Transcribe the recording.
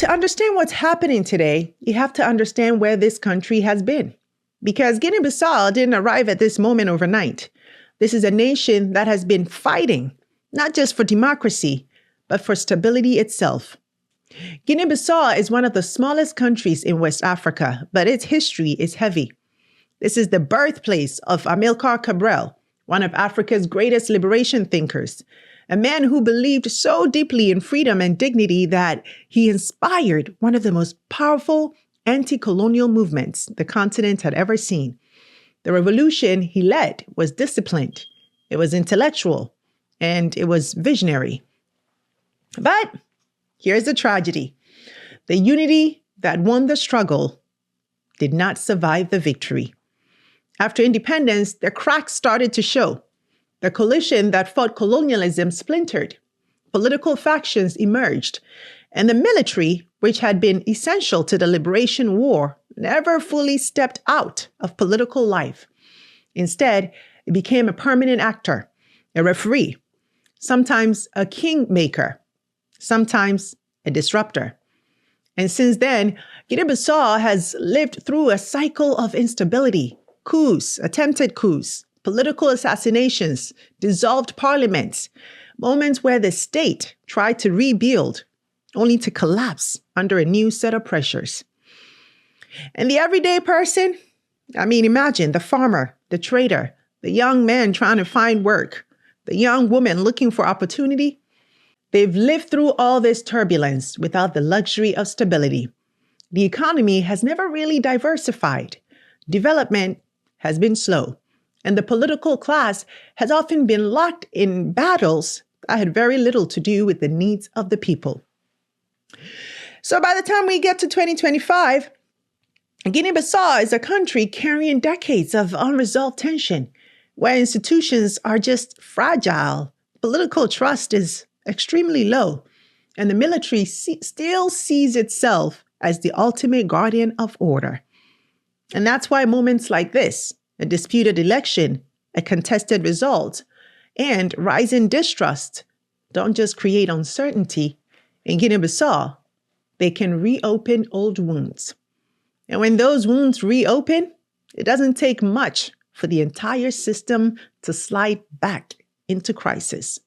to understand what's happening today, you have to understand where this country has been. Because Guinea-Bissau didn't arrive at this moment overnight. This is a nation that has been fighting, not just for democracy, but for stability itself. Guinea-Bissau is one of the smallest countries in West Africa, but its history is heavy. This is the birthplace of Amilcar Cabral, one of Africa's greatest liberation thinkers, a man who believed so deeply in freedom and dignity that he inspired one of the most powerful anti-colonial movements the continent had ever seen. The revolution he led was disciplined, it was intellectual, and it was visionary. But here's the tragedy. The unity that won the struggle did not survive the victory. After independence, the cracks started to show. The coalition that fought colonialism splintered. Political factions emerged, and the military, which had been essential to the liberation war, never fully stepped out of political life. Instead, it became a permanent actor, a referee, sometimes a kingmaker, sometimes a disruptor. And since then, Guinea-Bissau has lived through a cycle of instability, coups, attempted coups, political assassinations, dissolved parliaments, moments where the state tried to rebuild only to collapse under a new set of pressures. And the everyday person, imagine the farmer, the trader, the young man trying to find work, the young woman looking for opportunity. They've lived through all this turbulence without the luxury of stability. The economy has never really diversified. Development has been slow. And the political class has often been locked in battles that had very little to do with the needs of the people. So by the time we get to 2025, Guinea-Bissau is a country carrying decades of unresolved tension, where institutions are just fragile, political trust is extremely low, and the military still sees itself as the ultimate guardian of order. And that's why moments like this, a disputed election, a contested result, and rising distrust don't just create uncertainty. In Guinea-Bissau, they can reopen old wounds. And when those wounds reopen, it doesn't take much for the entire system to slide back into crisis.